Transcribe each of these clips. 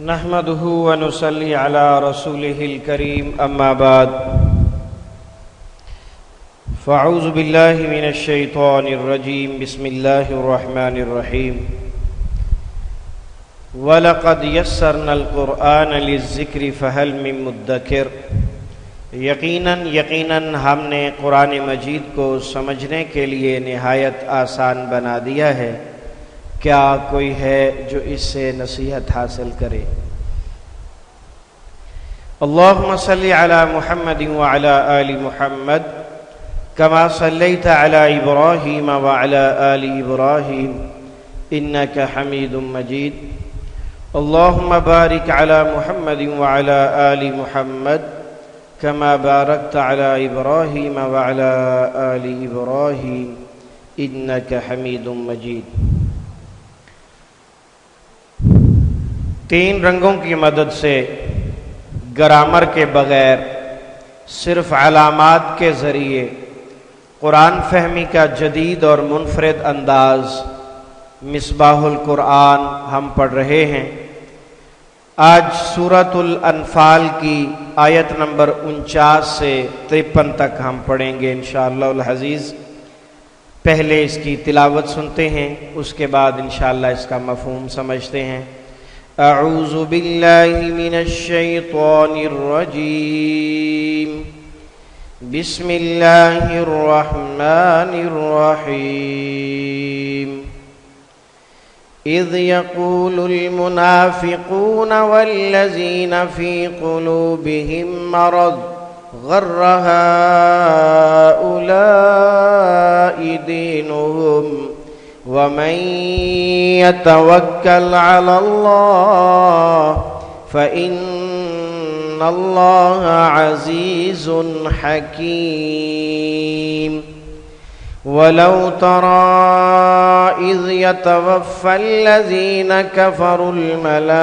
نحمده ونصلي على رسوله الكريم اما بعد فاعوذ بالله من الشيطان الرجيم بسم الله الرحمن الرحيم وَلَقَدْ يَسَّرْنَا الْقُرْآنَ لِلذِّكْرِ فَهَلْ مِن مُدَّكِرٍ یقیناً ہم نے قرآن مجید کو سمجھنے کے لیے نہایت آسان بنا دیا ہے، کیا کوئی ہے جو اس سے نصیحت حاصل کرے؟ اللہم صلی علی محمد وعلی آل محمد کما صلیت علی ابراہیم وعلی آل ابراہیم انک حمید مجید اللہم بارک علی محمد وعلی آل محمد کما بارکت علی ابراہیم وعلی آل ابراہیم انک حمید مجید۔ تین رنگوں کی مدد سے گرامر کے بغیر صرف علامات کے ذریعے قرآن فہمی کا جدید اور منفرد انداز مصباح القرآن ہم پڑھ رہے ہیں۔ آج سورۃ الانفال کی آیت نمبر 49 سے 53 تک ہم پڑھیں گے انشاءاللہ العزیز۔ پہلے اس کی تلاوت سنتے ہیں، اس کے بعد انشاءاللہ اس کا مفہوم سمجھتے ہیں۔ اعوذ باللہ من الشیطان الرجیم بسم اللہ الرحمن الرحیم اذ یقول المنافقون والذین فی قلوبہم مرض غر هؤلاء دینہم وَمَن يَتَوَكَّلْ عَلَى اللَّهِ فَإِنَّ اللَّهَ عَزِيزٌ حَكِيمٌ وَلَوْ تَرَى إِذْ يَتَوَفَّى الَّذِينَ كَفَرُوا الْمَلَائِكَةُ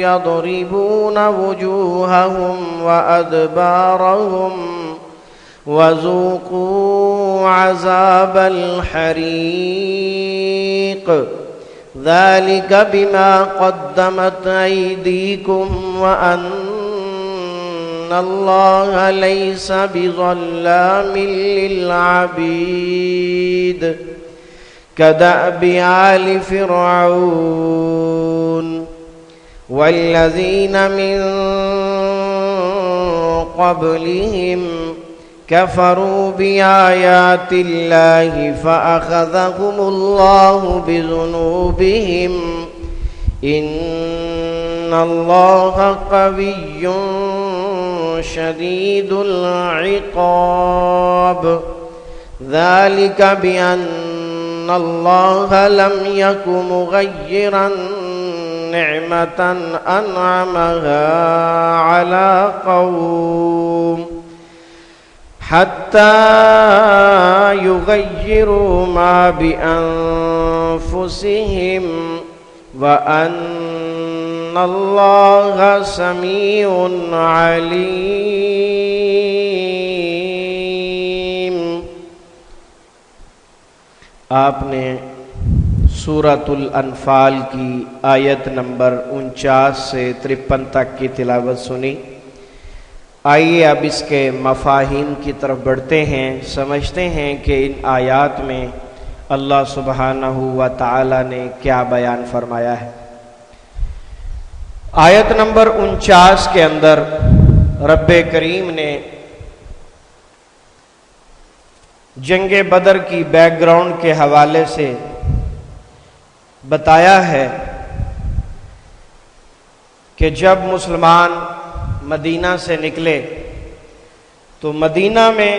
يَضْرِبُونَ وُجُوهَهُمْ وَأَدْبَارَهُمْ وَذُوقُوا عَذَابَ الْحَرِيقِ ذَلِكَ بِمَا قَدَّمَتْ أَيْدِيكُمْ وَأَنَّ اللَّهَ لَيْسَ بِظَلَّامٍ لِّلْعَبِيدِ كَدَأْبِ آلِ فِرْعَوْنَ وَالَّذِينَ مِن قَبْلِهِمْ كفروا بآيات الله فأخذهم الله بذنوبهم إن الله قوي شديد العقاب ذلك بأن الله لم يكن مغيرا نعمة أنعمها على قوم حتى يغيروا ما بأنفسهم وأن الله سميع عليم۔ آپ نے سورۃ الانفال کی آیت نمبر 49 سے 53 تک کی تلاوت سنی۔ آئیے اب اس کے مفاہیم کی طرف بڑھتے ہیں، سمجھتے ہیں کہ ان آیات میں اللہ سبحانہ و تعالی نے کیا بیان فرمایا ہے۔ آیت نمبر 49 کے اندر رب کریم نے جنگ بدر کی بیک گراؤنڈ کے حوالے سے بتایا ہے کہ جب مسلمان مدینہ سے نکلے تو مدینہ میں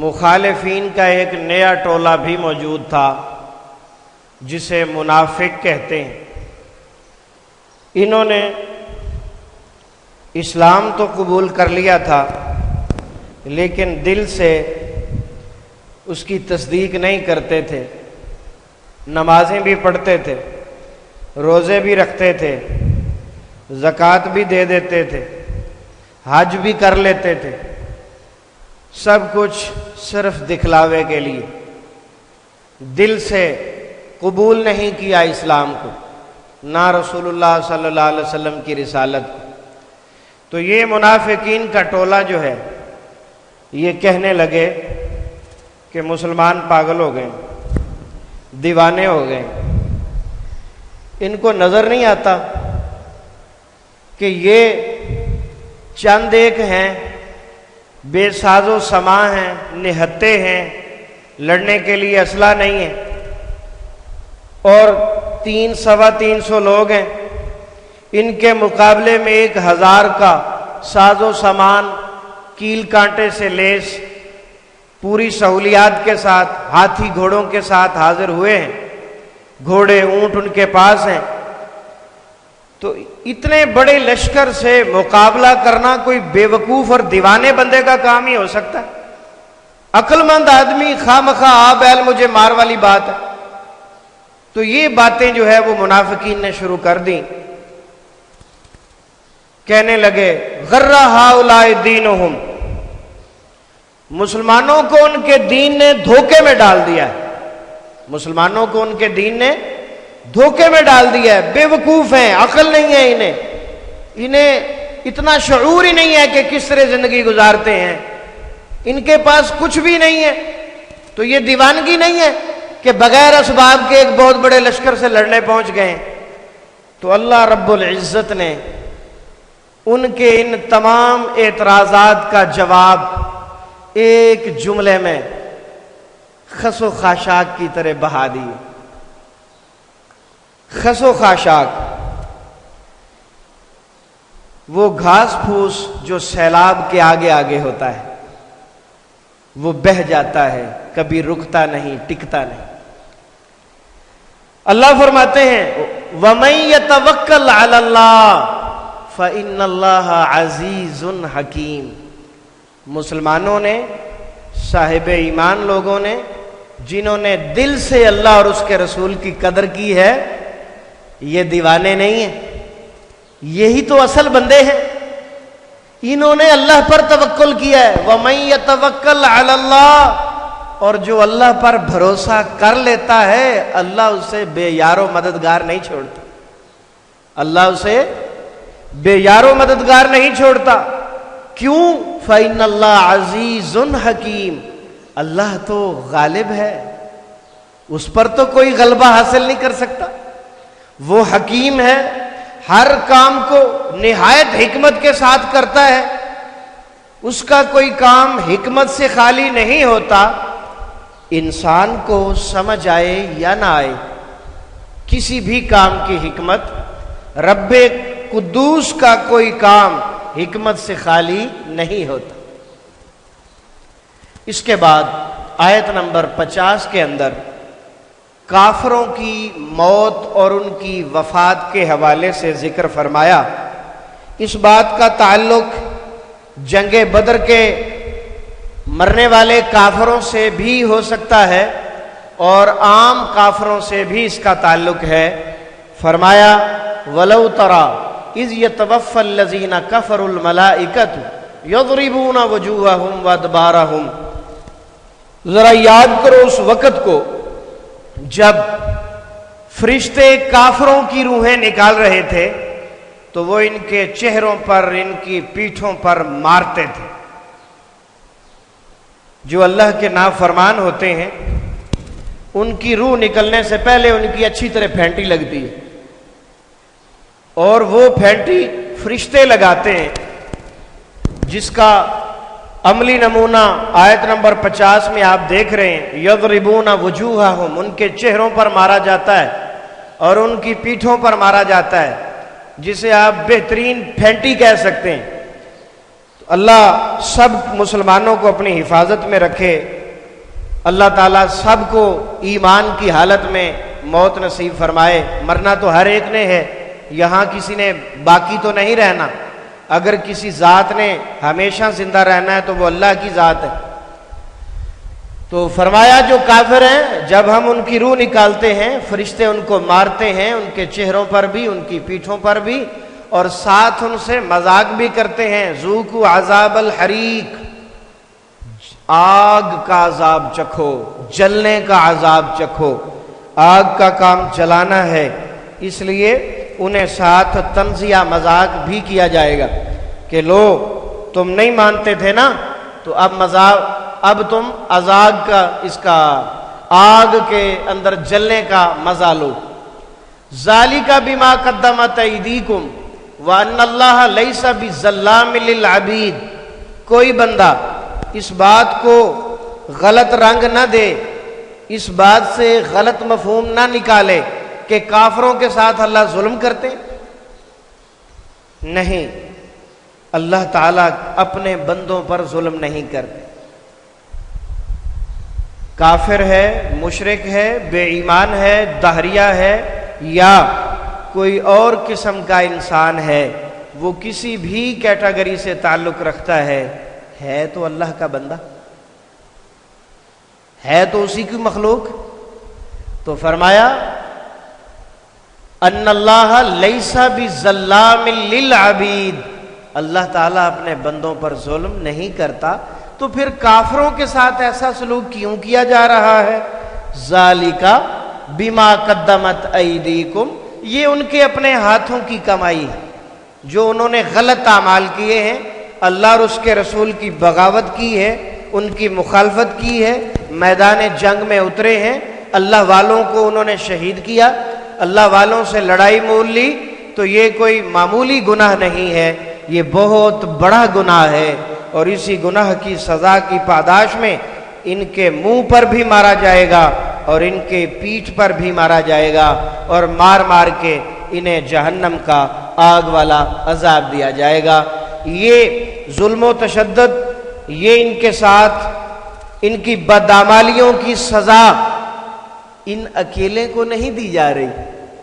مخالفین کا ایک نیا ٹولہ بھی موجود تھا جسے منافق کہتے ہیں۔ انہوں نے اسلام تو قبول کر لیا تھا لیکن دل سے اس کی تصدیق نہیں کرتے تھے، نمازیں بھی پڑھتے تھے، روزے بھی رکھتے تھے، زکوٰۃ بھی دے دیتے تھے، حج بھی کر لیتے تھے، سب کچھ صرف دکھلاوے کے لیے، دل سے قبول نہیں کیا اسلام کو، نہ رسولullah صلی اللہ علیہ وسلم کی رسالت کو۔ تو یہ منافقین کا ٹولہ جو ہے یہ کہنے لگے کہ مسلمان پاگل ہو گئے، دیوانے ہو گئے، ان کو نظر نہیں آتا کہ یہ چند ایک ہیں، بے ساز و سماع ہیں، نہتے ہیں، لڑنے کے لیے اسلحہ نہیں ہے، اور 300-325 لوگ ہیں، ان کے مقابلے میں 1000 کا ساز و سامان، کیل کانٹے سے لیس، پوری سہولیات کے ساتھ، ہاتھی گھوڑوں کے ساتھ حاضر ہوئے ہیں، گھوڑے اونٹ ان کے پاس ہیں۔ تو اتنے بڑے لشکر سے مقابلہ کرنا کوئی بے وقوف اور دیوانے بندے کا کام ہی ہو سکتا ہے؟ عقل مند آدمی خواہ مخواہ آ بیل مجھے مار والی بات ہے۔ تو یہ باتیں جو ہے وہ منافقین نے شروع کر دیں، کہنے لگے غر ہؤلاء دینہم، مسلمانوں کو ان کے دین نے دھوکے میں ڈال دیا ہے، مسلمانوں کو ان کے دین نے دھوکے میں ڈال دیا ہے، بے وقوف ہیں، عقل نہیں ہے انہیں اتنا شعور ہی نہیں ہے کہ کس طرح زندگی گزارتے ہیں، ان کے پاس کچھ بھی نہیں ہے۔ تو یہ دیوانگی نہیں ہے کہ بغیر اسباب کے ایک بہت بڑے لشکر سے لڑنے پہنچ گئے۔ تو اللہ رب العزت نے ان کے ان تمام اعتراضات کا جواب ایک جملے میں خس و خاشاک کی طرح بہا دی۔ خس و خاشاک وہ گھاس پھوس جو سیلاب کے آگے آگے ہوتا ہے، وہ بہہ جاتا ہے، کبھی رکتا نہیں، ٹکتا نہیں۔ اللہ فرماتے ہیں وَمَن يَتَوَكَّلْ عَلَى اللَّهِ فَإِنَّ اللَّهَ عَزِيزٌ حَكِيمٌ، مسلمانوں نے، صاحب ایمان لوگوں نے، جنہوں نے دل سے اللہ اور اس کے رسول کی قدر کی ہے، یہ دیوانے نہیں ہیں، یہی تو اصل بندے ہیں، انہوں نے اللہ پر توکل کیا ہے۔ وَمَن يَتَوَكَّلْ عَلَى اللَّهِ، اور جو اللہ پر بھروسہ کر لیتا ہے اللہ اسے بے یار و مددگار نہیں چھوڑتا، اللہ اسے بے یار و مددگار نہیں چھوڑتا۔ کیوں؟ فَإِنَّ اللَّهَ عَزِيزٌ حَكِيمٌ، اللہ تو غالب ہے، اس پر تو کوئی غلبہ حاصل نہیں کر سکتا، وہ حکیم ہے، ہر کام کو نہایت حکمت کے ساتھ کرتا ہے، اس کا کوئی کام حکمت سے خالی نہیں ہوتا۔ انسان کو سمجھ آئے یا نہ آئے، کسی بھی کام کی حکمت، رب قدوس کا کوئی کام حکمت سے خالی نہیں ہوتا۔ اس کے بعد آیت نمبر 50 کے اندر کافروں کی موت اور ان کی وفات کے حوالے سے ذکر فرمایا۔ اس بات کا تعلق جنگ بدر کے مرنے والے کافروں سے بھی ہو سکتا ہے اور عام کافروں سے بھی اس کا تعلق ہے۔ فرمایا وَلَوْ تَرَىٰ إِذْ يَتَوَفَّى الَّذِينَ كَفَرُوا الْمَلَائِكَةُ يَضْرِبُونَ وُجُوهَهُمْ وَأَدْبَارَهُمْ، ذرا یاد کرو اس وقت کو جب فرشتے کافروں کی روحیں نکال رہے تھے تو وہ ان کے چہروں پر، ان کی پیٹھوں پر مارتے تھے۔ جو اللہ کے نافرمان ہوتے ہیں ان کی روح نکلنے سے پہلے ان کی اچھی طرح پھینٹی لگتی ہے، اور وہ پھینٹی فرشتے لگاتے ہیں، جس کا عملی نمونہ آیت نمبر 50 میں آپ دیکھ رہے ہیں۔ یضربون وجوہہم، ان کے چہروں پر مارا جاتا ہے اور ان کی پیٹھوں پر مارا جاتا ہے، جسے آپ بہترین پھینٹی کہہ سکتے ہیں۔ اللہ سب مسلمانوں کو اپنی حفاظت میں رکھے، اللہ تعالیٰ سب کو ایمان کی حالت میں موت نصیب فرمائے۔ مرنا تو ہر ایک نے ہے، یہاں کسی نے باقی تو نہیں رہنا، اگر کسی ذات نے ہمیشہ زندہ رہنا ہے تو وہ اللہ کی ذات ہے۔ تو فرمایا جو کافر ہیں جب ہم ان کی روح نکالتے ہیں فرشتے ان کو مارتے ہیں، ان کے چہروں پر بھی، ان کی پیٹھوں پر بھی، اور ساتھ ان سے مذاق بھی کرتے ہیں۔ ذوقوا عذاب الحریق، آگ کا عذاب چکھو، جلنے کا عذاب چکھو، آگ کا کام جلانا ہے، اس لیے انہیں ساتھ تنزیہ مذاق بھی کیا جائے گا کہ لو تم نہیں مانتے تھے نا، تو اب تم عذاب کا، اس کا آگ کے اندر جلنے کا مزہ لو۔ ذالک بما قدمت ایدیکم وان اللہ لیس بظلام للعبید۔ کوئی بندہ اس بات کو غلط رنگ نہ دے، اس بات سے غلط مفہوم نہ نکالے کہ کافروں کے ساتھ اللہ ظلم کرتے، نہیں، اللہ تعالیٰ اپنے بندوں پر ظلم نہیں کرتے۔ کافر ہے، مشرک ہے، بے ایمان ہے، دہریہ ہے، یا کوئی اور قسم کا انسان ہے، وہ کسی بھی کیٹیگری سے تعلق رکھتا ہے تو اللہ کا بندہ ہے، تو اسی کی مخلوق۔ تو فرمایا ان اللہ لیس بظلام للعبید، اللہ تعالیٰ اپنے بندوں پر ظلم نہیں کرتا، تو پھر کافروں کے ساتھ ایسا سلوک کیوں کیا جا رہا ہے؟ ذالک بما قدمت ایدیکم، یہ ان کے اپنے ہاتھوں کی کمائی ہے، جو انہوں نے غلط اعمال کیے ہیں، اللہ اور اس کے رسول کی بغاوت کی ہے، ان کی مخالفت کی ہے، میدان جنگ میں اترے ہیں، اللہ والوں کو انہوں نے شہید کیا، اللہ والوں سے لڑائی مول لی، تو یہ کوئی معمولی گناہ نہیں ہے، یہ بہت بڑا گناہ ہے، اور اسی گناہ کی سزا کی پاداش میں ان کے منہ پر بھی مارا جائے گا اور ان کے پیٹھ پر بھی مارا جائے گا، اور مار مار کے انہیں جہنم کا آگ والا عذاب دیا جائے گا۔ یہ ظلم و تشدد، یہ ان کے ساتھ ان کی بدعمالیوں کی سزا ان اکیلے کو نہیں دی جا رہی،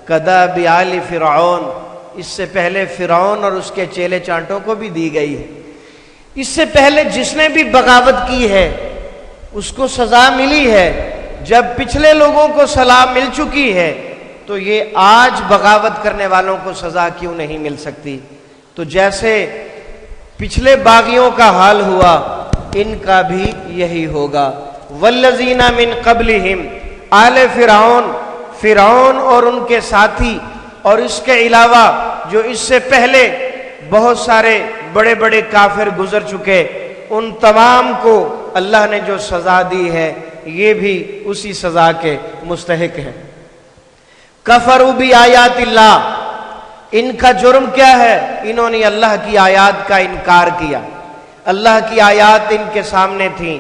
کداب آل فرعون، اس سے پہلے فرعون اور اس کے چیلے چانٹوں کو بھی دی گئی ہے، اس سے پہلے جس نے بھی بغاوت کی ہے اس کو سزا ملی ہے۔ جب پچھلے لوگوں کو سزا مل چکی ہے تو یہ آج بغاوت کرنے والوں کو سزا کیوں نہیں مل سکتی؟ تو جیسے پچھلے باغیوں کا حال ہوا، ان کا بھی یہی ہوگا۔ والذین من قبلہم، آل فرعون اور ان کے ساتھی، اور اس کے علاوہ جو اس سے پہلے بہت سارے بڑے بڑے کافر گزر چکے، ان تمام کو اللہ نے جو سزا دی ہے یہ بھی اسی سزا کے مستحق ہیں۔ کفروا بآیات اللہ، ان کا جرم کیا ہے؟ انہوں نے اللہ کی آیات کا انکار کیا۔ اللہ کی آیات ان کے سامنے تھیں،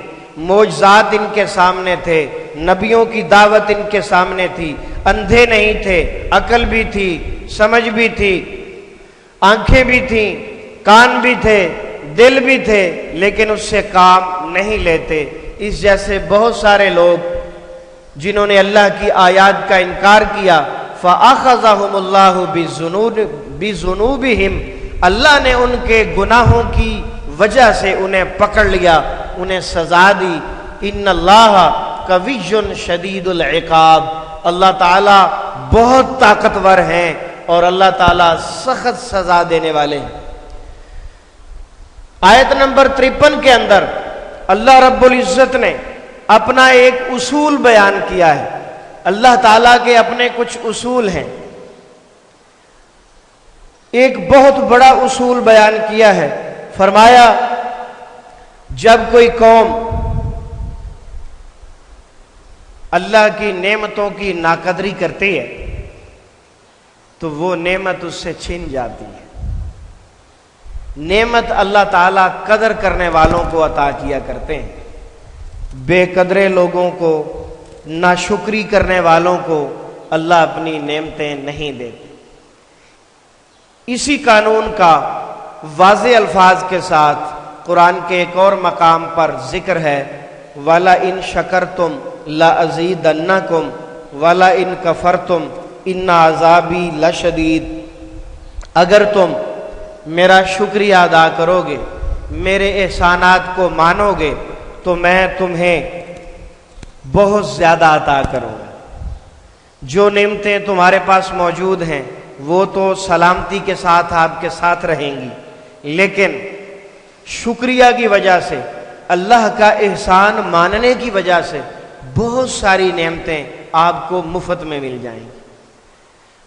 معجزات ان کے سامنے تھے، نبیوں کی دعوت ان کے سامنے تھی، اندھے نہیں تھے، عقل بھی تھی، سمجھ بھی تھی، آنکھیں بھی تھیں، کان بھی تھے، دل بھی تھے، لیکن اس سے کام نہیں لیتے۔ اس جیسے بہت سارے لوگ جنہوں نے اللہ کی آیات کا انکار کیا، فَأَخَذَهُمُ اللَّهُ بِذُنُوبِهِمْ، اللہ نے ان کے گناہوں کی وجہ سے انہیں پکڑ لیا، انہیں سزا دی۔ ان اللہ قوی شدید العقاب، اللہ تعالیٰ بہت طاقتور ہیں اور اللہ تعالیٰ سخت سزا دینے والے ہیں۔ آیت نمبر 53 کے اندر اللہ رب العزت نے اپنا ایک اصول بیان کیا ہے۔ اللہ تعالیٰ کے اپنے کچھ اصول ہیں، ایک بہت بڑا اصول بیان کیا ہے۔ فرمایا جب کوئی قوم اللہ کی نعمتوں کی ناقدری کرتی ہے تو وہ نعمت اس سے چھن جاتی ہے۔ نعمت اللہ تعالیٰ قدر کرنے والوں کو عطا کیا کرتے ہیں، بے قدرے لوگوں کو، ناشکری کرنے والوں کو اللہ اپنی نعمتیں نہیں دیتے۔ اسی قانون کا واضح الفاظ کے ساتھ قرآن کے ایک اور مقام پر ذکر ہے، وَلَئِن شَكَرْتُمْ لَأَزِيدَنَّكُمْ وَلَئِن كَفَرْتُمْ إِنَّ عَذَابِي لَشَدِيدٌ، اگر تم میرا شکریہ ادا کرو گے، میرے احسانات کو مانو گے، تو میں تمہیں بہت زیادہ عطا کروں گا۔ جو نعمتیں تمہارے پاس موجود ہیں وہ تو سلامتی کے ساتھ آپ کے ساتھ رہیں گی، لیکن شکریہ کی وجہ سے، اللہ کا احسان ماننے کی وجہ سے بہت ساری نعمتیں آپ کو مفت میں مل جائیں گی۔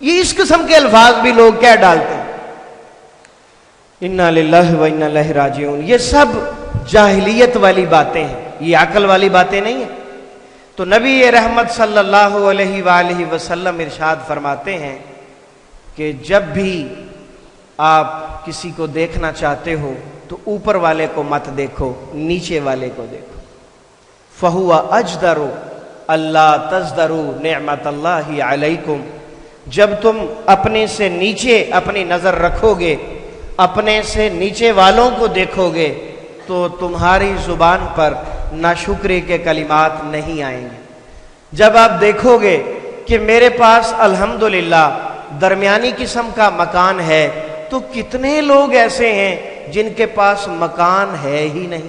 یہ اس قسم کے الفاظ بھی لوگ کیا ڈالتے ہیں، انا للہ و انا الیہ راجعون، یہ سب جاہلیت والی باتیں ہیں، یہ عقل والی باتیں نہیں ہیں۔ تو نبی رحمت صلی اللہ علیہ وآلہ وسلم ارشاد فرماتے ہیں کہ جب بھی آپ کسی کو دیکھنا چاہتے ہو تو اوپر والے کو مت دیکھو، نیچے والے کو دیکھو۔ فَهُوَ أَجْدَرُ اللہ تزدروا نعمت اللہ علیکم، جب تم اپنے سے نیچے اپنی نظر رکھو گے، اپنے سے نیچے والوں کو دیکھو گے، تو تمہاری زبان پر ناشکری کے کلمات نہیں آئیں گے۔ جب آپ دیکھو گے کہ میرے پاس الحمدللہ درمیانی قسم کا مکان ہے، تو کتنے لوگ ایسے ہیں جن کے پاس مکان ہے ہی نہیں،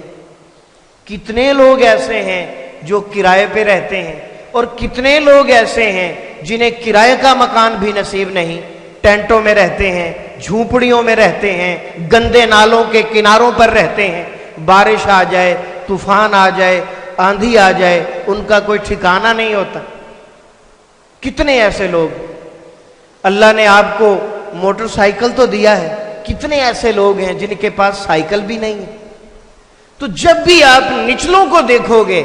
کتنے لوگ ایسے ہیں جو کرائے پہ رہتے ہیں، اور کتنے لوگ ایسے ہیں جنہیں کرائے کا مکان بھی نصیب نہیں، ٹینٹوں میں رہتے ہیں، جھونپڑیوں میں رہتے ہیں، گندے نالوں کے کناروں پر رہتے ہیں، بارش آ جائے، طوفان آ جائے، آندھی آ جائے، ان کا کوئی ٹھکانہ نہیں ہوتا۔ کتنے ایسے لوگ، اللہ نے آپ کو موٹر سائیکل تو دیا ہے، کتنے ایسے لوگ ہیں جن کے پاس سائیکل بھی نہیں ہے۔ تو جب بھی آپ نچلوں کو دیکھو گے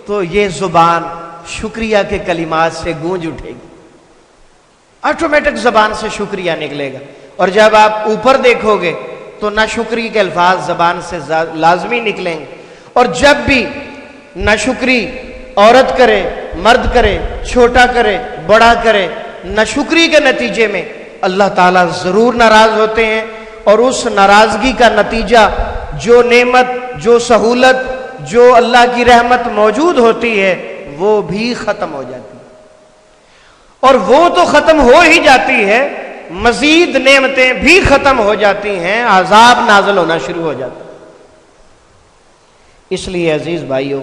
تو یہ زبان شکریہ کے کلمات سے گونج اٹھے گی، آٹومیٹک زبان سے شکریہ نکلے گا۔ اور جب آپ اوپر دیکھو گے تو ناشکری کے الفاظ زبان سے لازمی نکلیں گے۔ اور جب بھی ناشکری عورت کرے، مرد کرے، چھوٹا کرے، بڑا کرے، ناشکری کے نتیجے میں اللہ تعالیٰ ضرور ناراض ہوتے ہیں، اور اس ناراضگی کا نتیجہ جو نعمت، جو سہولت، جو اللہ کی رحمت موجود ہوتی ہے وہ بھی ختم ہو جاتی ہے۔ اور وہ تو ختم ہو ہی جاتی ہے، مزید نعمتیں بھی ختم ہو جاتی ہیں، عذاب نازل ہونا شروع ہو جاتا ہے۔ اس لیے عزیز بھائیو،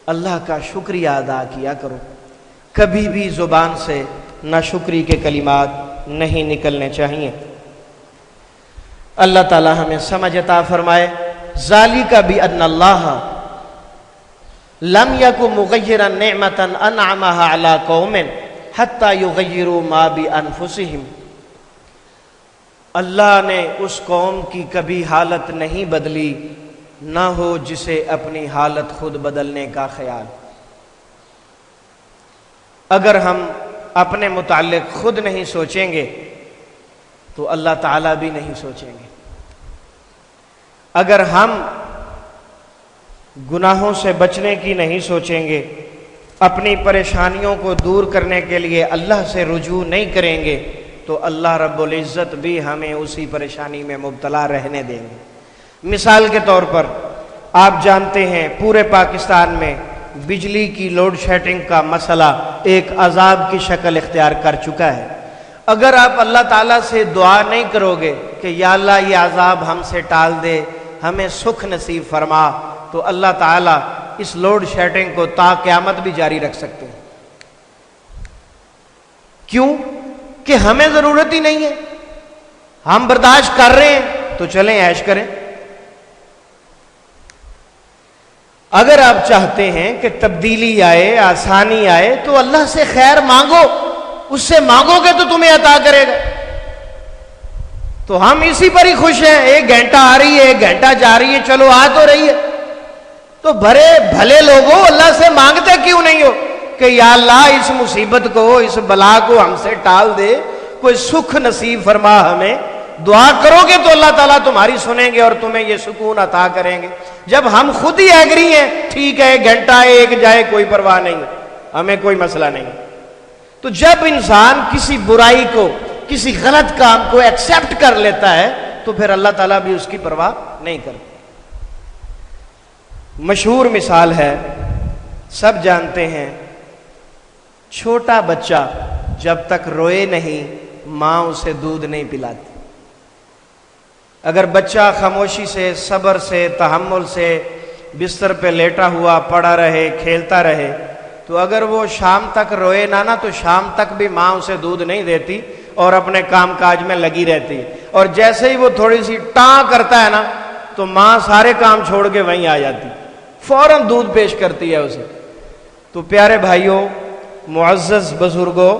اللہ کا شکریہ ادا کیا کرو، کبھی بھی زبان سے ناشکری کے کلمات نہیں نکلنے چاہیے۔ اللہ تعالی ہمیں سمجھ عطا فرمائے۔ ذالک بأن اللہ لم یک مغیرا نعمتا انعمها علی قوم حتی یغیروا ما بانفسہم، اللہ نے اس قوم کی کبھی حالت نہیں بدلی، نہ ہو جسے اپنی حالت خود بدلنے کا خیال۔ اگر ہم اپنے متعلق خود نہیں سوچیں گے تو اللہ تعالیٰ بھی نہیں سوچیں گے۔ اگر ہم گناہوں سے بچنے کی نہیں سوچیں گے، اپنی پریشانیوں کو دور کرنے کے لیے اللہ سے رجوع نہیں کریں گے، تو اللہ رب العزت بھی ہمیں اسی پریشانی میں مبتلا رہنے دیں گے۔ مثال کے طور پر آپ جانتے ہیں پورے پاکستان میں بجلی کی لوڈ شیڈنگ کا مسئلہ ایک عذاب کی شکل اختیار کر چکا ہے۔ اگر آپ اللہ تعالیٰ سے دعا نہیں کرو گے کہ یا اللہ یہ عذاب ہم سے ٹال دے، ہمیں سکھ نصیب فرما، تو اللہ تعالیٰ اس لوڈ شیڈنگ کو تا قیامت بھی جاری رکھ سکتے ہیں۔ کیوں؟ کہ ہمیں ضرورت ہی نہیں ہے، ہم برداشت کر رہے ہیں تو چلیں عیش کریں۔ اگر آپ چاہتے ہیں کہ تبدیلی آئے، آسانی آئے، تو اللہ سے خیر مانگو، اس سے مانگو گے تو تمہیں عطا کرے گا۔ تو ہم اسی پر ہی خوش ہیں، ایک گھنٹہ آ رہی ہے، ایک گھنٹہ جا رہی ہے، چلو آ تو رہی ہے۔ تو بھلے لوگوں اللہ سے مانگتے کیوں نہیں ہو کہ یا اللہ اس مصیبت کو، اس بلا کو ہم سے ٹال دے، کوئی سکھ نصیب فرما ہمیں۔ دعا کرو گے تو اللہ تعالیٰ تمہاری سنیں گے اور تمہیں یہ سکون عطا کریں گے۔ جب ہم خود ہی ایگری ہیں، ٹھیک ہے ایک گھنٹہ ایک جائے کوئی پرواہ نہیں، ہمیں کوئی مسئلہ نہیں۔ تو جب انسان کسی برائی کو، کسی غلط کام کو ایکسیپٹ کر لیتا ہے تو پھر اللہ تعالیٰ بھی اس کی پرواہ نہیں کرتا۔ مشہور مثال ہے، سب جانتے ہیں، چھوٹا بچہ جب تک روئے نہیں ماں اسے دودھ نہیں پلاتی۔ اگر بچہ خاموشی سے، صبر سے، تحمل سے بستر پہ لیٹا ہوا پڑا رہے، کھیلتا رہے، تو اگر وہ شام تک روئے نہ تو شام تک بھی ماں اسے دودھ نہیں دیتی اور اپنے کام کاج میں لگی رہتی۔ اور جیسے ہی وہ تھوڑی سی ٹاں کرتا ہے نا تو ماں سارے کام چھوڑ کے وہیں آ جاتی، فوراً دودھ پیش کرتی ہے اسے۔ تو پیارے بھائیوں، معزز بزرگوں،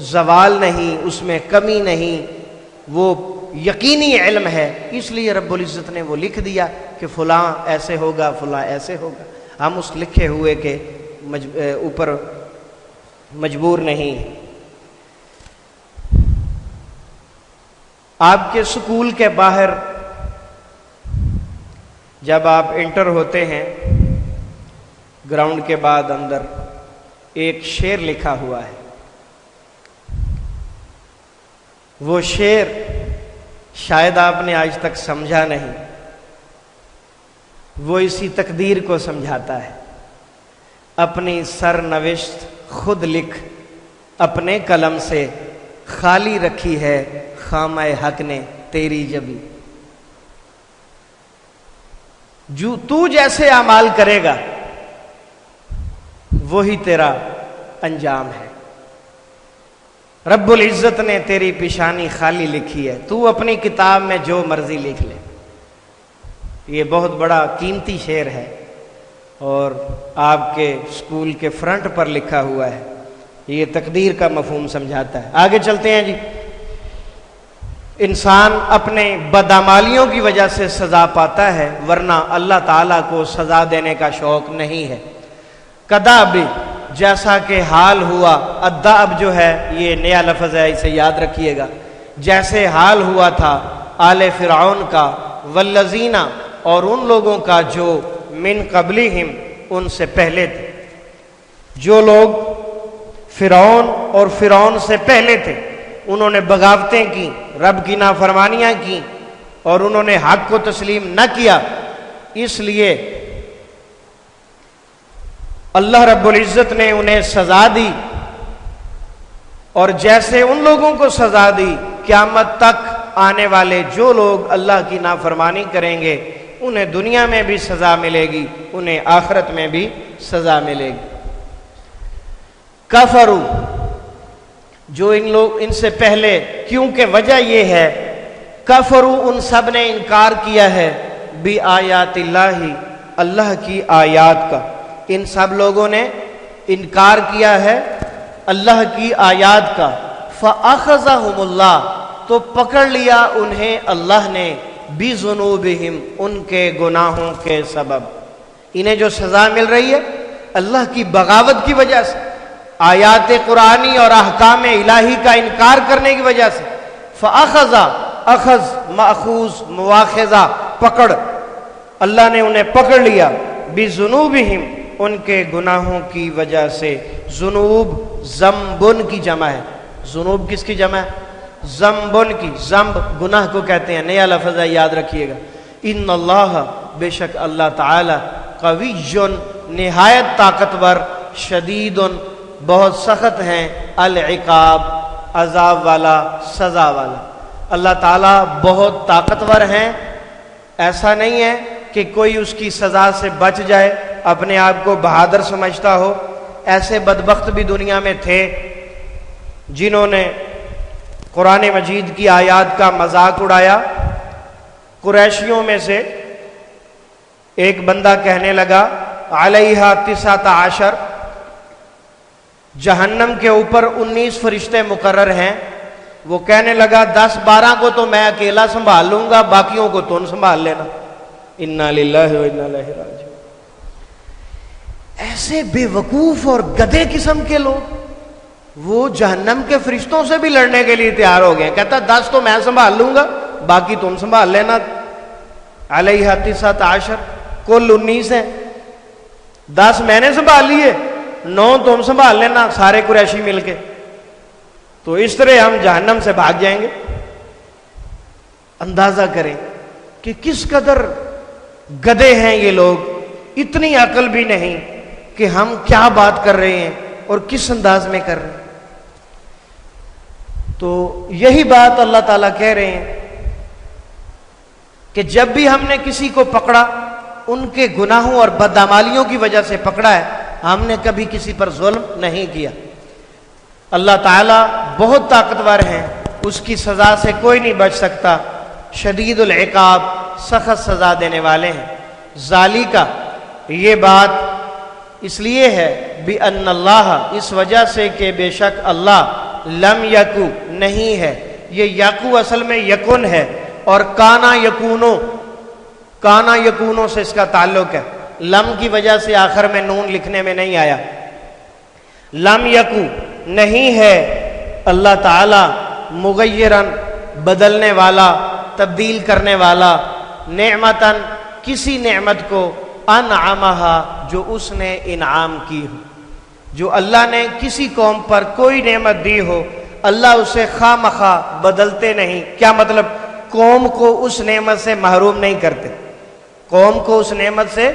زوال نہیں، اس میں کمی نہیں، وہ یقینی علم ہے، اس لیے رب العزت نے وہ لکھ دیا کہ فلاں ایسے ہوگا، فلاں ایسے ہوگا۔ ہم اس لکھے ہوئے کے اوپر مجبور نہیں ہیں۔ آپ کے سکول کے باہر جب آپ انٹر ہوتے ہیں، گراؤنڈ کے بعد اندر ایک شعر لکھا ہوا ہے۔ وہ شعر شاید آپ نے آج تک سمجھا نہیں، وہ اسی تقدیر کو سمجھاتا ہے۔ اپنی سرنوشت خود لکھ، اپنے قلم سے خالی رکھی ہے خامہ حق نے تیری جبی۔ جو تو جیسے اعمال کرے گا وہی تیرا انجام ہے۔ رب العزت نے تیری پیشانی خالی لکھی ہے، تو اپنی کتاب میں جو مرضی لکھ لے۔ یہ بہت بڑا قیمتی شعر ہے اور آپ کے اسکول کے فرنٹ پر لکھا ہوا ہے۔ یہ تقدیر کا مفہوم سمجھاتا ہے۔ آگے چلتے ہیں جی۔ انسان اپنے بدعمالیوں کی وجہ سے سزا پاتا ہے، ورنہ اللہ تعالیٰ کو سزا دینے کا شوق نہیں ہے۔ کداب، جیسا کہ حال ہوا، اداب جو ہے یہ نیا لفظ ہے، اسے یاد رکھیے گا۔ جیسے حال ہوا تھا آل فرعون کا، والذین، اور ان لوگوں کا جو من قبلہم، ان سے پہلے تھے۔ جو لوگ فرعون اور فرعون سے پہلے تھے، انہوں نے بغاوتیں کی، رب کی نافرمانیاں کی، اور انہوں نے حق کو تسلیم نہ کیا، اس لیے اللہ رب العزت نے انہیں سزا دی، اور جیسے ان لوگوں کو سزا دی، قیامت تک آنے والے جو لوگ اللہ کی نافرمانی کریں گے انہیں دنیا میں بھی سزا ملے گی، انہیں آخرت میں بھی سزا ملے گی۔ کفرو، جو ان سے پہلے، کیونکہ وجہ یہ ہے، کفرو، ان سب نے انکار کیا ہے، بی آیات اللہ، اللہ کی آیات کا۔ ان سب لوگوں نے انکار کیا ہے اللہ کی آیات کا۔ فَأَخَذَهُمُ اللَّهُ، تو پکڑ لیا انہیں اللہ نے، بِذُنُوبِهِمْ، ان کے گناہوں کے سبب۔ انہیں جو سزا مل رہی ہے اللہ کی بغاوت کی وجہ سے، آیات قرآنی اور احکام الہی کا انکار کرنے کی وجہ سے۔ فَأَخَذَ، اخذ، مأخوذ، مواخذہ، پکڑ، اللہ نے انہیں پکڑ لیا، بِذُنُوبِهِمْ، ان کے گناہوں کی وجہ سے۔ ذنوب ذنبن کی جمع ہے۔ ذنوب کس کی جمع ہے؟ ذنبن کی۔ ذنب گناہ کو کہتے ہیں، نیا لفظ ہے، یاد رکھیے گا۔ ان اللہ، بے شک اللہ تعالی، قوی، نہایت طاقتور، شدید، بہت سخت ہیں، العقاب، عذاب والا، سزا والا۔ اللہ تعالیٰ بہت طاقتور ہیں، ایسا نہیں ہے کہ کوئی اس کی سزا سے بچ جائے، اپنے آپ کو بہادر سمجھتا ہو۔ ایسے بدبخت بھی دنیا میں تھے جنہوں نے قرآن مجید کی آیات کا مذاق اڑایا۔ قریشیوں میں سے ایک بندہ کہنے لگا، علیہا 19، جہنم کے اوپر 19 فرشتے مقرر ہیں۔ وہ کہنے لگا 10-12 کو تو میں اکیلا سنبھال لوں گا، باقیوں کو تم سنبھال لینا۔ انا للہ و انا الیہ راجعون۔ ایسے بے وقوف اور گدھے قسم کے لوگ وہ جہنم کے فرشتوں سے بھی لڑنے کے لیے تیار ہو گئے۔ کہتا 10 تو میں سنبھال لوں گا، باقی تم سنبھال لینا۔ علیہ 19، کل 19 ہیں، 10 میں نے سنبھال لیے، 9 تم سنبھال لینا، سارے قریشی مل کے۔ تو اس طرح ہم جہنم سے بھاگ جائیں گے۔ اندازہ کریں کہ کس قدر گدھے ہیں یہ لوگ، اتنی عقل بھی نہیں کہ ہم کیا بات کر رہے ہیں اور کس انداز میں کر رہے ہیں۔ تو یہی بات اللہ تعالیٰ کہہ رہے ہیں کہ جب بھی ہم نے کسی کو پکڑا ان کے گناہوں اور بدعمالیوں کی وجہ سے پکڑا ہے، ہم نے کبھی کسی پر ظلم نہیں کیا۔ اللہ تعالیٰ بہت طاقتور ہیں، اس کی سزا سے کوئی نہیں بچ سکتا۔ شدید العقاب، سخت سزا دینے والے ہیں۔ ذالکہ، یہ بات اس لیے ہے بِأَنَّ اللَّهَ، اس وجہ سے کہ بے شک اللہ، لم یکو نہیں ہے، یہ یکو اصل میں یکن ہے، اور کانا یکونو، کانا یکونو سے اس کا تعلق ہے، لم کی وجہ سے آخر میں نون لکھنے میں نہیں آیا۔ لم یکو نہیں ہے اللہ تعالی مغیرن بدلنے والا، تبدیل کرنے والا، نعمتن کسی نعمت کو، انعمہا جو اس نے انعام کی ہو، جو اللہ نے کسی قوم پر کوئی نعمت دی ہو اللہ اسے خواہ مخواہ بدلتے نہیں۔ کیا مطلب؟ قوم کو اس نعمت سے محروم نہیں کرتے، قوم کو اس نعمت سے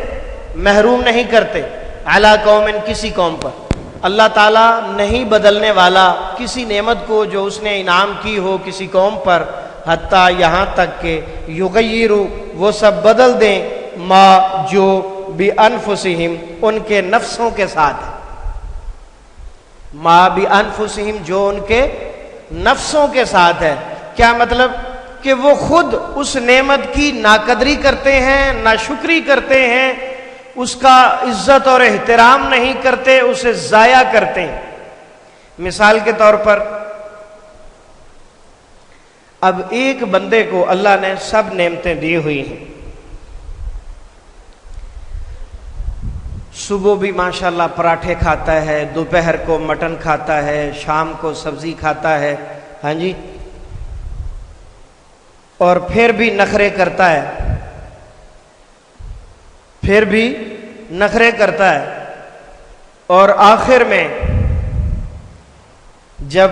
محروم نہیں کرتے، علی قوم کسی قوم پر اللہ تعالیٰ نہیں بدلنے والا کسی نعمت کو جو اس نے انعام کی ہو کسی قوم پر، حتیٰ یہاں تک کہ یغیروا وہ سب بدل دیں ما جو بانفسہم ان کے نفسوں کے ساتھ ہے، ما بانفسہم جو ان کے نفسوں کے ساتھ ہے۔ کیا مطلب؟ کہ وہ خود اس نعمت کی ناقدری کرتے ہیں، ناشکری کرتے ہیں، اس کا عزت اور احترام نہیں کرتے، اسے ضائع کرتے ہیں۔ مثال کے طور پر اب ایک بندے کو اللہ نے سب نعمتیں دی ہوئی ہیں، صبح بھی ماشاءاللہ پراٹھے کھاتا ہے، دوپہر کو مٹن کھاتا ہے، شام کو سبزی کھاتا ہے، ہاں جی، اور پھر بھی نخرے کرتا ہے، پھر بھی نخرے کرتا ہے، اور آخر میں جب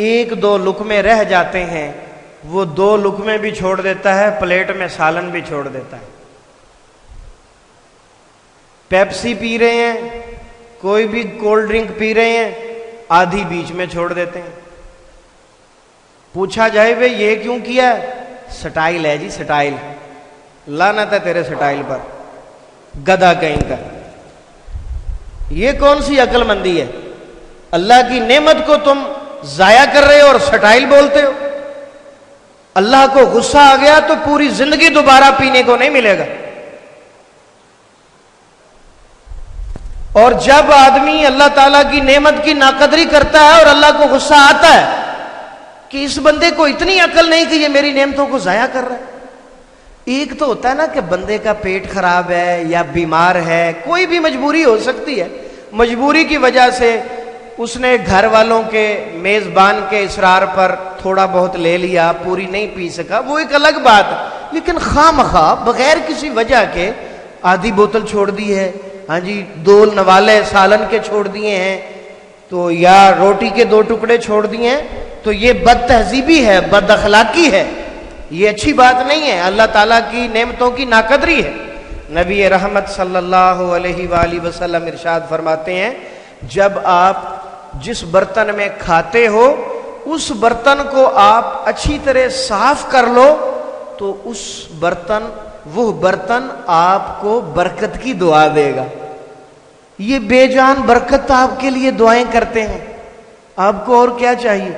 ایک دو لقمے رہ جاتے ہیں وہ دو لقمے بھی چھوڑ دیتا ہے، پلیٹ میں سالن بھی چھوڑ دیتا ہے۔ پیپسی پی رہے ہیں، کوئی بھی کولڈ ڈرنک پی رہے ہیں، آدھی بیچ میں چھوڑ دیتے ہیں۔ پوچھا جائے بھئی یہ کیوں کیا ہے؟ سٹائل ہے جی، سٹائل، لعنت ہے تیرے سٹائل پر، گدھا کہیں کا۔ یہ کون سی عقل مندی ہے؟ اللہ کی نعمت کو تم ضائع کر رہے ہو اور سٹائل بولتے ہو۔ اللہ کو غصہ آ گیا تو پوری زندگی دوبارہ پینے کو نہیں ملے گا۔ اور جب آدمی اللہ تعالیٰ کی نعمت کی ناقدری کرتا ہے اور اللہ کو غصہ آتا ہے کہ اس بندے کو اتنی عقل نہیں کہ یہ میری نعمتوں کو ضائع کر رہا ہے۔ ایک تو ہوتا ہے نا کہ بندے کا پیٹ خراب ہے یا بیمار ہے، کوئی بھی مجبوری ہو سکتی ہے، مجبوری کی وجہ سے اس نے گھر والوں کے میزبان کے اصرار پر تھوڑا بہت لے لیا، پوری نہیں پی سکا، وہ ایک الگ بات ہے۔ لیکن خواہ مخواہ بغیر کسی وجہ کے آدھی بوتل چھوڑ دی ہے، ہاں جی، دو نوالے سالن کے چھوڑ دیے ہیں، تو یا روٹی کے دو ٹکڑے چھوڑ دیے ہیں، تو یہ بد تہذیبی ہے، بد اخلاقی ہے، یہ اچھی بات نہیں ہے، اللہ تعالیٰ کی نعمتوں کی ناقدری ہے۔ نبی رحمت صلی اللہ علیہ وآلہ وسلم ارشاد فرماتے ہیں جب آپ جس برتن میں کھاتے ہو اس برتن کو آپ اچھی طرح صاف کر لو تو وہ برتن آپ کو برکت کی دعا دے گا۔ یہ بے جان برکت آپ کے لیے دعائیں کرتے ہیں، آپ کو اور کیا چاہیے؟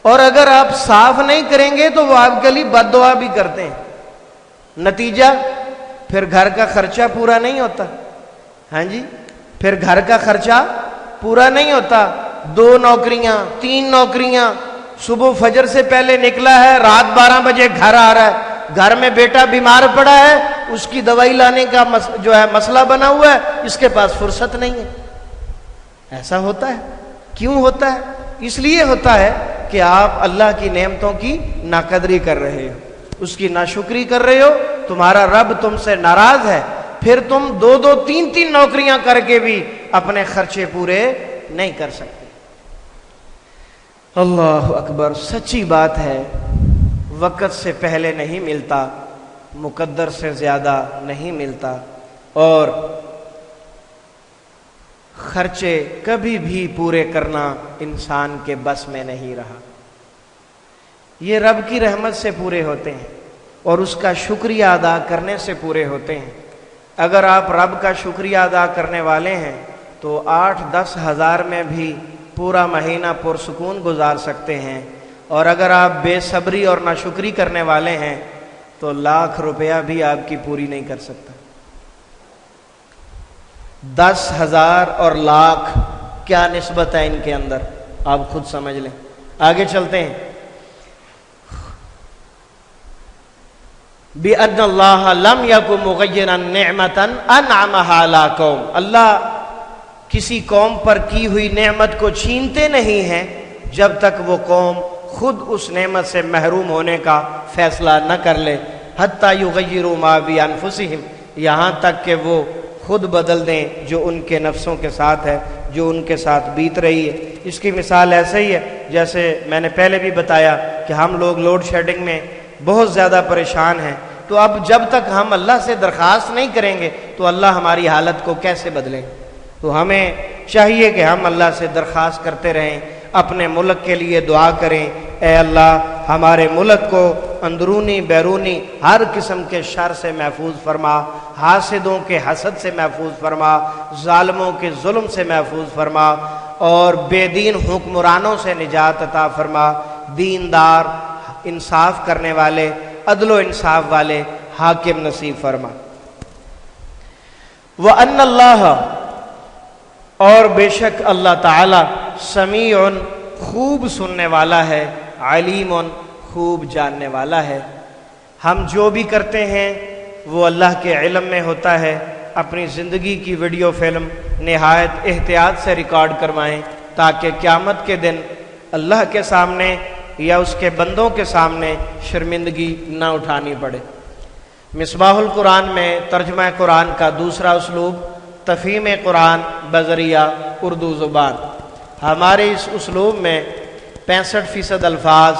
اور اگر آپ صاف نہیں کریں گے تو وہ آپ کے لیے بد دعا بھی کرتے ہیں۔ نتیجہ پھر گھر کا خرچہ پورا نہیں ہوتا، ہاں جی، پھر گھر کا خرچہ پورا نہیں ہوتا، 2 نوکریاں 3 نوکریاں، صبح فجر سے پہلے نکلا ہے، رات 12 بجے گھر آ رہا ہے، گھر میں بیٹا بیمار پڑا ہے، اس کی دوائی لانے کا جو ہے مسئلہ بنا ہوا ہے، اس کے پاس فرصت نہیں ہے۔ ایسا ہوتا ہے۔ کیوں ہوتا ہے؟ اس لیے ہوتا ہے کہ آپ اللہ کی نعمتوں کی ناقدری کر رہے ہو، اس کی ناشکری کر رہے ہو، تمہارا رب تم سے ناراض ہے، پھر تم 2 3 نوکریاں کر کے بھی اپنے خرچے پورے نہیں کر سکتے۔ اللہ اکبر، سچی بات ہے، وقت سے پہلے نہیں ملتا، مقدر سے زیادہ نہیں ملتا، اور خرچے کبھی بھی پورے کرنا انسان کے بس میں نہیں رہا۔ یہ رب کی رحمت سے پورے ہوتے ہیں اور اس کا شکریہ ادا کرنے سے پورے ہوتے ہیں۔ اگر آپ رب کا شکریہ ادا کرنے والے ہیں تو 8-10 ہزار میں بھی پورا مہینہ پرسکون گزار سکتے ہیں، اور اگر آپ بے صبری اور ناشکری کرنے والے ہیں تو 1,00,000 روپیہ بھی آپ کی پوری نہیں کر سکتا۔ 10,000 اور 1,00,000 کیا نسبت ہے ان کے اندر؟ آپ خود سمجھ لیں. آگے چلتے ہیں. بِأَنَّ اللَّهَ لَمْ يَكُنْ مُغَيِّرًا نِعْمَةً أَنْعَمَهَا عَلَىٰ قَوْمٍ. اللہ کسی قوم پر کی ہوئی نعمت کو چھینتے نہیں ہیں جب تک وہ قوم خود اس نعمت سے محروم ہونے کا فیصلہ نہ کر لے. حَتَّى يُغَيِّرُوا مَا بِأَنفُسِهِمْ, یہاں تک کہ وہ خود بدل دیں جو ان کے نفسوں کے ساتھ ہے, جو ان کے ساتھ بیت رہی ہے. اس کی مثال ایسے ہی ہے جیسے میں نے پہلے بھی بتایا کہ ہم لوگ لوڈ شیڈنگ میں بہت زیادہ پریشان ہیں. تو اب جب تک ہم اللہ سے درخواست نہیں کریں گے تو اللہ ہماری حالت کو کیسے بدلیں؟ تو ہمیں چاہیے کہ ہم اللہ سے درخواست کرتے رہیں, اپنے ملک کے لیے دعا کریں. اے اللہ ہمارے ملک کو اندرونی بیرونی ہر قسم کے شر سے محفوظ فرما, حاسدوں کے حسد سے محفوظ فرما, ظالموں کے ظلم سے محفوظ فرما, اور بے دین حکمرانوں سے نجات عطا فرما. دیندار, انصاف کرنے والے, عدل و انصاف والے حاکم نصیب فرما. وَأَنَّ اللَّهَ, اور بے شک اللہ تعالی, سمیع, خوب سننے والا ہے, علیم, خوب جاننے والا ہے. ہم جو بھی کرتے ہیں وہ اللہ کے علم میں ہوتا ہے. اپنی زندگی کی ویڈیو فلم نہایت احتیاط سے ریکارڈ کروائیں تاکہ قیامت کے دن اللہ کے سامنے یا اس کے بندوں کے سامنے شرمندگی نہ اٹھانی پڑے. مصباح القرآن میں ترجمہ قرآن کا دوسرا اسلوب تفہیم قرآن بذریعہ اردو زبان. ہمارے اس اسلوب میں 65% الفاظ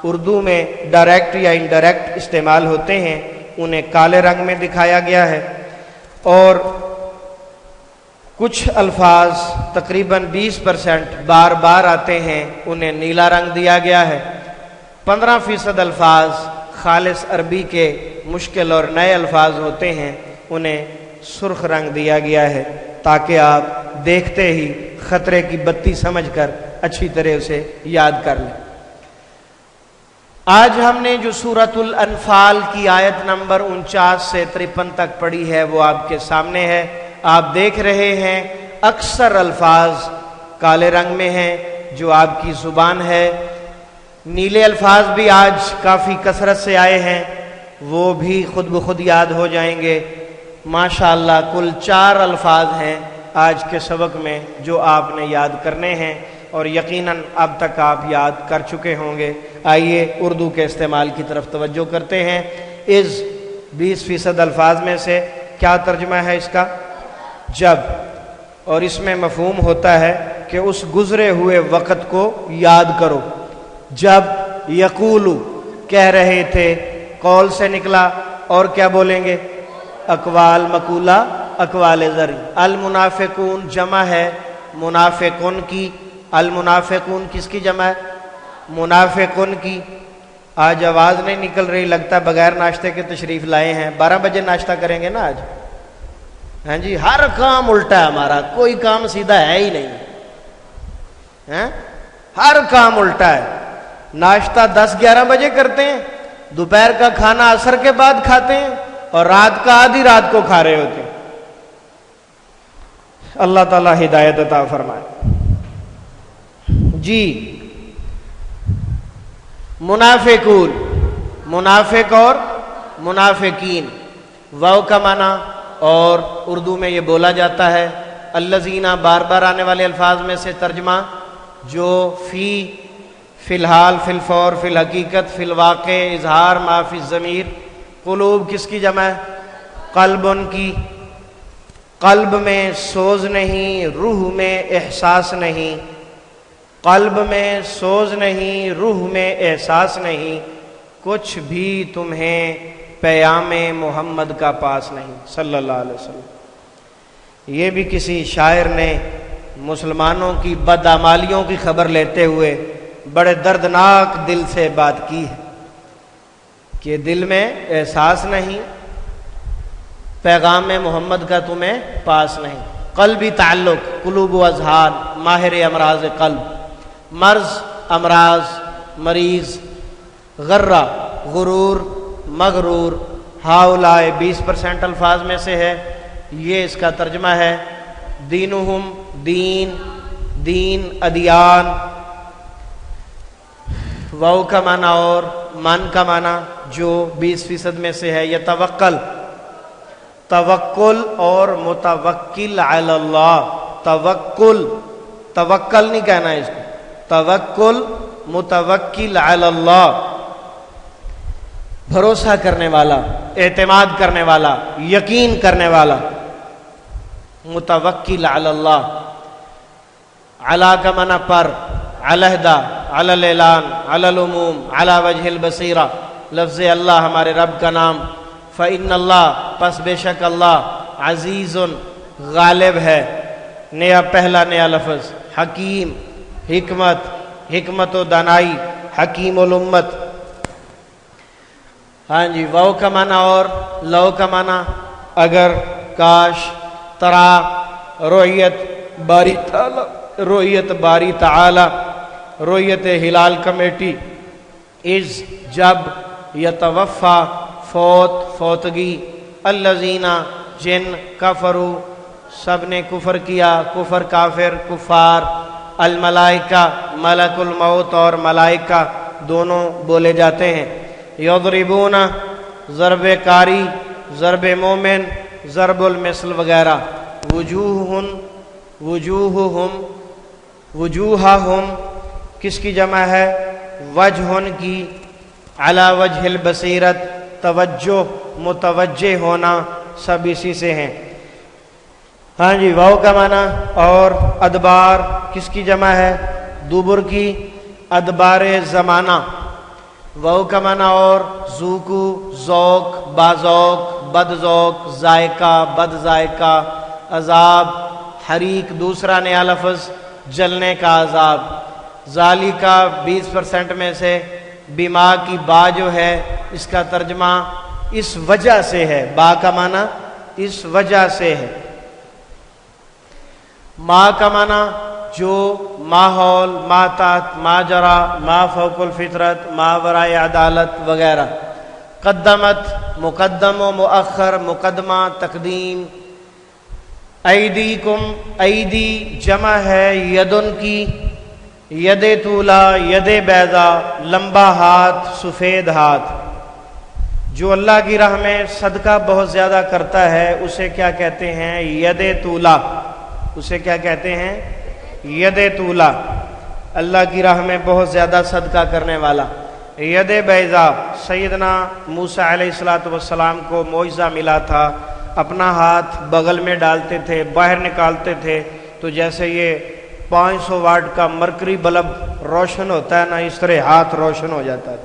اردو میں ڈائریکٹ یا انڈائریکٹ استعمال ہوتے ہیں, انہیں کالے رنگ میں دکھایا گیا ہے, اور کچھ الفاظ تقریباً 20% بار بار آتے ہیں, انہیں نیلا رنگ دیا گیا ہے. 15% الفاظ خالص عربی کے مشکل اور نئے الفاظ ہوتے ہیں, انہیں سرخ رنگ دیا گیا ہے تاکہ آپ دیکھتے ہی خطرے کی بتی سمجھ کر اچھی طرح اسے یاد کر لیں. آج ہم نے جو سورۃ الانفال کی آیت نمبر 49 سے 53 تک پڑھی ہے وہ آپ کے سامنے ہے. آپ دیکھ رہے ہیں اکثر الفاظ کالے رنگ میں ہیں جو آپ کی زبان ہے. نیلے الفاظ بھی آج کافی کثرت سے آئے ہیں, وہ بھی خود بخود یاد ہو جائیں گے. ماشاءاللہ کل 4 الفاظ ہیں آج کے سبق میں جو آپ نے یاد کرنے ہیں, اور یقیناً اب تک آپ یاد کر چکے ہوں گے. آئیے اردو کے استعمال کی طرف توجہ کرتے ہیں. اس 20% الفاظ میں سے کیا ترجمہ ہے اس کا؟ جب, اور اس میں مفہوم ہوتا ہے کہ اس گزرے ہوئے وقت کو یاد کرو. جب یقولو کہہ رہے تھے, قول سے نکلا, اور کیا بولیں گے؟ اقوال مقولہ, اقوال زری. المنافقون جمع ہے منافقون کی. المنافقون کس کی جمع ہے؟ منافقون کی. آج آواز نہیں نکل رہی, لگتا بغیر ناشتے کے تشریف لائے ہیں. 12 بجے ناشتہ کریں گے نا آج؟ ہاں جی, ہر کام الٹا ہے ہمارا, کوئی کام سیدھا ہے ہی نہیں. ہر کام الٹا ہے. ناشتہ 10-11 بجے کرتے ہیں, دوپہر کا کھانا عصر کے بعد کھاتے ہیں, اور رات کا آدھی رات کو کھا رہے ہوتے ہیں. اللہ تعالی ہدایت عطا فرمائے. جی, منافقون, منافق اور منافقین, واو کا معنی, اور اردو میں یہ بولا جاتا ہے الذین, بار بار آنے والے الفاظ میں سے ترجمہ جو فی الحال, فی الفور, فی الحقیقت, فی الواقع, اظہار ما فی الضمیر. قلوب کس کی جمع ہے؟ قلب کی. قلب میں سوز نہیں, روح میں احساس نہیں. قلب میں سوز نہیں, روح میں احساس نہیں, کچھ بھی تمہیں پیام محمد کا پاس نہیں صلی اللہ علیہ وسلم. یہ بھی کسی شاعر نے مسلمانوں کی بدعمالیوں کی خبر لیتے ہوئے بڑے دردناک دل سے بات کی ہے کہ دل میں احساس نہیں, پیغام محمد کا تمہیں پاس نہیں. قلبی تعلق, قلوب و اذہان, ماہر امراض قلب. مرض, امراض, مریض. غرہ, غرور, مغرور. ہاؤلائے 20% الفاظ میں سے ہے, یہ اس کا ترجمہ ہے. دینہم, دین, دین, ادیان, واو کا معنی اور من کا معنی جو 20% میں سے ہے یتوکل، توکل اور متوکل علی اللہ، توکل، توکل نہیں کہنا ہے اس کو، توکل متوکل علی اللہ، بھروسہ کرنے والا، اعتماد کرنے والا، یقین کرنے والا، متوکل علی اللہ۔ علی کا معنی پر، علیحدہ، علی الاعلان، علی العموم، علی وجہ البصیرہ، لفظ اللہ ہمارے رب کا نام۔ فإن اللہ، پس بے شک اللہ، عزیز، غالب ہے، نیا پہلا نیا لفظ، حکیم، حکمت، حکمت و دانائی، حکیم الامت۔ ہاں جی، واو کا معنی اور لو کا معنی اگر، کاش، ترا، رؤیت باری تعالی، رؤیت باری تعالی، رؤیت ہلال کمیٹی، از جب، یتوفا فوت، فوتگی، الذین جن، کفروا سب نے کفر کیا، کفر کافر کفار، الملائکہ ملک الموت اور ملائکہ دونوں بولے جاتے ہیں، یضربون ضرب کاری، ضرب مومن، ضرب المثل وغیرہ، وجوہن، وجوہہم، وجوہہم کس کی جمع ہے؟ وجہن کی، علی وجہ البصیرت، توجہ، متوجہ ہونا، سب اسی سے ہیں۔ ہاں جی، واو کا معنی اور ادبار کس کی جمع ہے؟ دبر کی، ادبار زمانہ، واو کا معنی اور ذوقو، ذوق، باذوق، بد ذوق، ذائقہ، بد ذائقہ، عذاب، حریق دوسرا نیا لفظ، جلنے کا عذاب، ذالی کا 20% میں سے، بیما کی با جو ہے اس کا ترجمہ اس وجہ سے ہے، با کا معنی اس وجہ سے ہے، ما کا معنی جو ماحول، ما تحت، ما جرا، ما فوق الفطرت، ما ورائے عدالت وغیرہ، قدمت مقدم و مؤخر، مقدمہ تقدیم، ایدیکم، ایدی جمع ہے یدن کی، ید طولا، ید بیضا لمبا ہاتھ، سفید ہاتھ، جو اللہ کی راہ میں صدقہ بہت زیادہ کرتا ہے اسے کیا کہتے ہیں؟ ید طولا، اسے کیا کہتے ہیں؟ ید طولا، اللہ کی راہ میں بہت زیادہ صدقہ کرنے والا۔ ید بیضا، سیدنا موسیٰ علیہ السلام کو معجزہ ملا تھا، اپنا ہاتھ بغل میں ڈالتے تھے، باہر نکالتے تھے تو جیسے یہ 500 واٹ کا مرکری بلب روشن ہوتا ہے نا، اس طرح ہاتھ روشن ہو جاتا ہے۔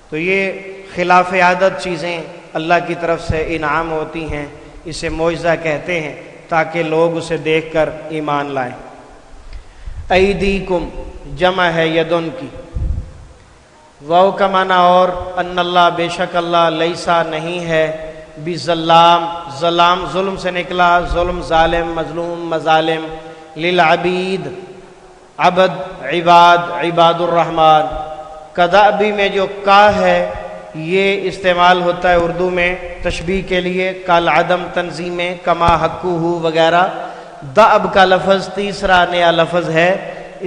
تو یہ خلاف عادت چیزیں اللہ کی طرف سے انعام ہوتی ہیں، اسے معجزہ کہتے ہیں تاکہ لوگ اسے دیکھ کر ایمان لائیں۔ ایدیکم جمع ہے یدن کی، واو کا معنی اور ان اللہ بے شک اللہ، لیسا نہیں ہے، بظلام، ظلام ظلم سے نکلا، ظلم ظالم، مظلوم مظالم، للعبید عبد، عباد، عباد الرحمن۔ کدابی میں جو کا ہے یہ استعمال ہوتا ہے اردو میں تشبیہ کے لیے، کل عدم تنظیم، کما حقو ہو وغیرہ۔ دعب کا لفظ تیسرا نیا لفظ ہے،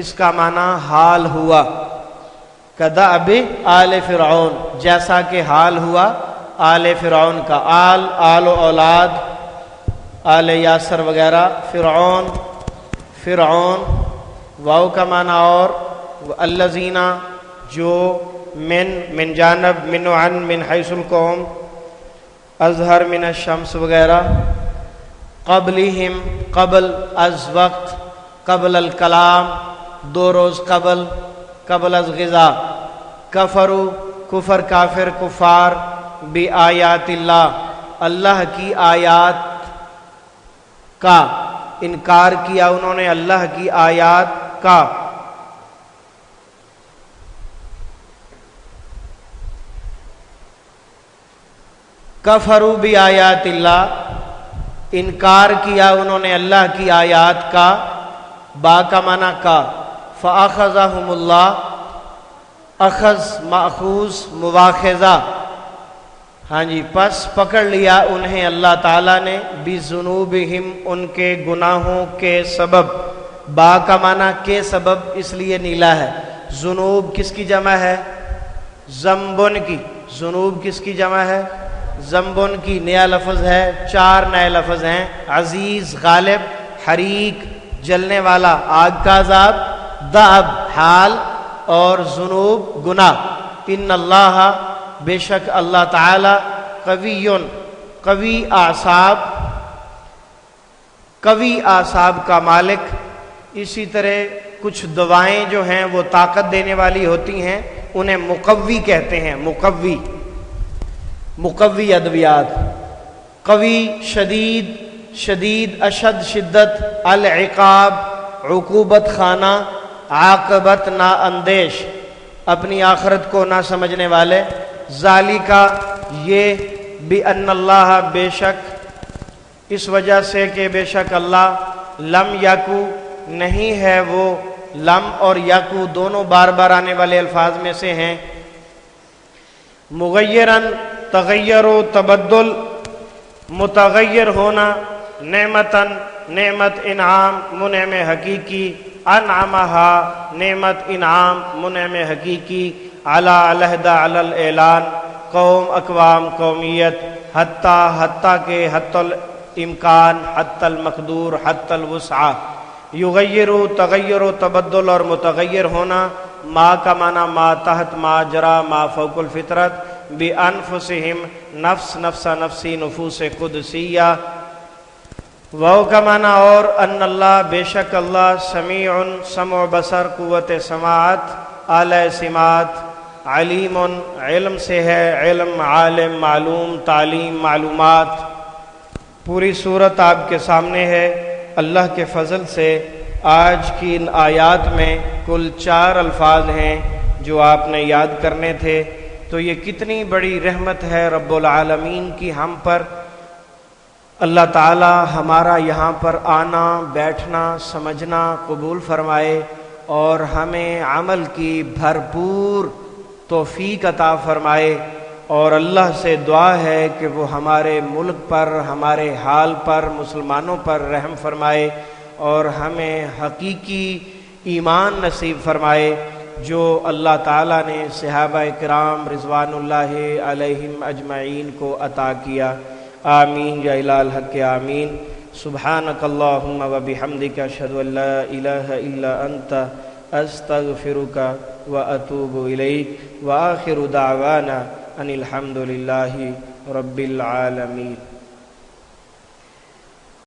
اس کا معنی حال ہوا، کدعب آل فرعون، جیسا کہ حال ہوا آل فرعون کا، آل و اولاد، آل یاسر وغیرہ، فرعون، فرعون، واو کا معنی اور الذین جو، من جانب، من عن، من حیث القوم، اظہر من الشمس وغیرہ، قبلہم قبل، از وقت، قبل الکلام 2 روز قبل، قبل از غذا، کفروا کفر کافر کفار، بآیات اللہ اللہ کی آیات کا انکار کیا انہوں نے، اللہ کی آیات کا۔ کفروا بآیات اللہ انکار کیا انہوں نے اللہ کی آیات کا، با کا معنی کا، فأخذہم اللہ، اخذ ماخوذ مواخذہ، ہاں جی، پس پکڑ لیا انہیں اللہ تعالیٰ نے، بذنوبہم ان کے گناہوں کے سبب، با کا معنی کے سبب اس لیے نیلا ہے، ذنوب کس کی جمع ہے؟ ذنبن کی. ذنوب کس کی جمع ہے؟ ذنبن کی. نیا لفظ ہے، 4 نئے لفظ ہیں: عزیز، غالب، حریق جلنے والا، آگ کا عذاب، دعب حال، اور ذنوب گناہ. ان اللہ بے شک اللہ تعالی قوی، قوی اعصاب، قوی اعصاب کا مالک. اسی طرح کچھ دعائیں جو ہیں وہ طاقت دینے والی ہوتی ہیں، انہیں مقوی کہتے ہیں. مقوی، مقوی ادویات. قوی شدید، شدید اشد شدت، العقاب عقوبت خانہ، عاقبت نا اندیش اپنی آخرت کو نہ سمجھنے والے. ذالکا یہ، بِأَنَّ اللہ بے شک، اس وجہ سے کہ بے شک اللہ، لم یکو نہیں ہے وہ، لم اور یکو دونوں بار بار آنے والے الفاظ میں سے ہیں. مغیرن تغیر و تبدل، متغیر ہونا، نعمتن نعمت، انعام منعم حقیقی، انعمہا نعمت انعام منعم حقیقی، علی علیحدہ علی الاعلان قوم اقوام قومیت، حتیٰ کے حتی الامکان، حتی المقدور، حتی الوسع. یغیر تغیر و تبدل اور متغیر ہونا. ما کا معنی ما تحت، ما جرا، ما فوق الفطرت. بانفسہم نفس، نفس نفسی، نفوس قدسیہ. واو کا معنی اور. ان اللہ بے شک اللہ، سمیع سمع بصر قوت سماعت، اعلی سماعت، علیم علم سے ہے، علم عالم معلوم تعلیم معلومات. پوری صورت آپ کے سامنے ہے. اللہ کے فضل سے آج کی ان آیات میں کل 4 الفاظ ہیں جو آپ نے یاد کرنے تھے. تو یہ کتنی بڑی رحمت ہے رب العالمین کی ہم پر. اللہ تعالی ہمارا یہاں پر آنا، بیٹھنا، سمجھنا قبول فرمائے اور ہمیں عمل کی بھرپور توفیق عطا فرمائے. اور اللہ سے دعا ہے کہ وہ ہمارے ملک پر، ہمارے حال پر، مسلمانوں پر رحم فرمائے اور ہمیں حقیقی ایمان نصیب فرمائے جو اللہ تعالیٰ نے صحابہ کرام رضوان اللہ علیہم اجمعین کو عطا کیا. آمین یا الہ الحق آمین. سبحانک اللہم و بحمدک، اشہد ان لا الہ الا انت، استغفرک و اتوب الیک. وآخر دعوانا ان الحمد للہ رب العالمین.